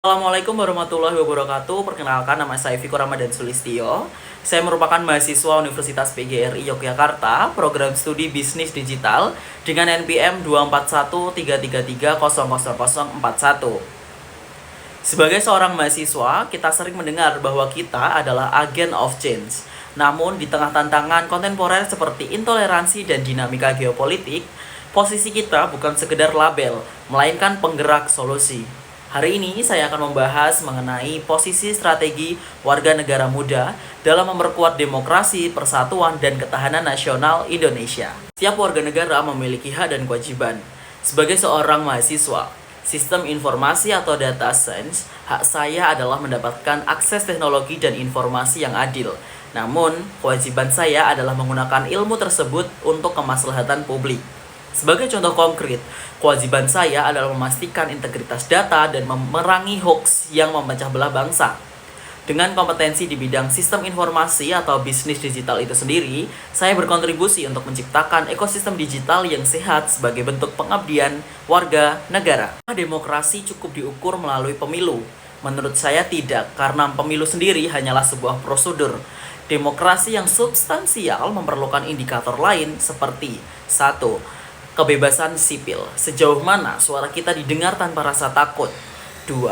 Assalamualaikum warahmatullahi wabarakatuh. Perkenalkan, nama saya Viko Ramadan Sulistyo. Saya merupakan mahasiswa Universitas PGRI Yogyakarta, program studi bisnis digital dengan NPM 24133300041. Sebagai seorang mahasiswa, kita sering mendengar bahwa kita adalah agen of change. Namun, di tengah tantangan kontemporer seperti intoleransi dan dinamika geopolitik, posisi kita bukan sekedar label, melainkan penggerak solusi. Hari ini saya akan membahas mengenai posisi strategi warga negara muda dalam memperkuat demokrasi, persatuan, dan ketahanan nasional Indonesia. Setiap warga negara memiliki hak dan kewajiban. Sebagai seorang mahasiswa sistem informasi atau data science, hak saya adalah mendapatkan akses teknologi dan informasi yang adil. Namun, kewajiban saya adalah menggunakan ilmu tersebut untuk kemaslahatan publik. Sebagai contoh konkret, kewajiban saya adalah memastikan integritas data dan memerangi hoax yang memecah belah bangsa. Dengan kompetensi di bidang sistem informasi atau bisnis digital itu sendiri, saya berkontribusi untuk menciptakan ekosistem digital yang sehat sebagai bentuk pengabdian warga negara. Demokrasi cukup diukur melalui pemilu. Menurut saya tidak, karena pemilu sendiri hanyalah sebuah prosedur. Demokrasi yang substansial memerlukan indikator lain seperti 1. Kebebasan sipil, sejauh mana suara kita didengar tanpa rasa takut. 2.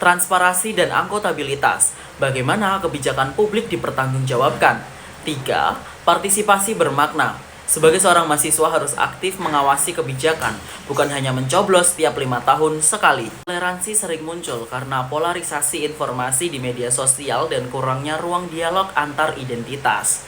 Transparansi dan akuntabilitas, bagaimana kebijakan publik dipertanggungjawabkan. 3. Partisipasi bermakna, sebagai seorang mahasiswa harus aktif mengawasi kebijakan, bukan hanya mencoblos setiap 5 tahun sekali. Toleransi sering muncul karena polarisasi informasi di media sosial dan kurangnya ruang dialog antar identitas.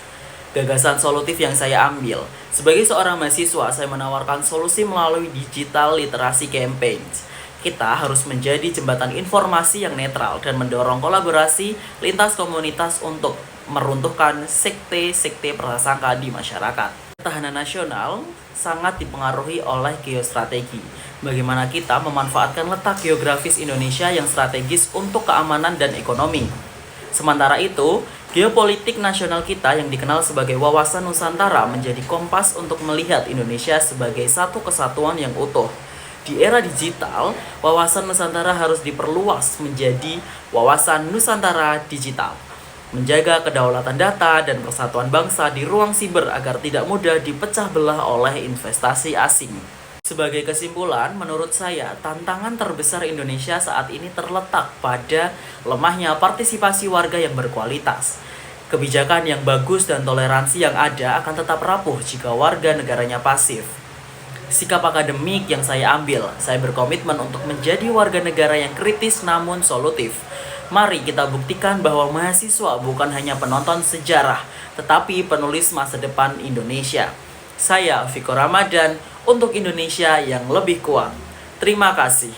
Gagasan solutif yang saya ambil. Sebagai seorang mahasiswa, saya menawarkan solusi melalui digital literasi campaigns. Kita harus menjadi jembatan informasi yang netral dan mendorong kolaborasi lintas komunitas untuk meruntuhkan sekte-sekte prasangka di masyarakat. Ketahanan nasional sangat dipengaruhi oleh geostrategi. Bagaimana kita memanfaatkan letak geografis Indonesia yang strategis untuk keamanan dan ekonomi. Sementara itu, geopolitik nasional kita yang dikenal sebagai wawasan Nusantara menjadi kompas untuk melihat Indonesia sebagai satu kesatuan yang utuh. Di era digital, wawasan Nusantara harus diperluas menjadi wawasan Nusantara digital. Menjaga kedaulatan data dan persatuan bangsa di ruang siber agar tidak mudah dipecah belah oleh investasi asing. Sebagai kesimpulan, menurut saya, tantangan terbesar Indonesia saat ini terletak pada lemahnya partisipasi warga yang berkualitas. Kebijakan yang bagus dan toleransi yang ada akan tetap rapuh jika warga negaranya pasif. Sikap akademik yang saya ambil, saya berkomitmen untuk menjadi warga negara yang kritis namun solutif. Mari kita buktikan bahwa mahasiswa bukan hanya penonton sejarah, tetapi penulis masa depan Indonesia. Saya Viko Ramadan untuk Indonesia yang lebih kuat. Terima kasih.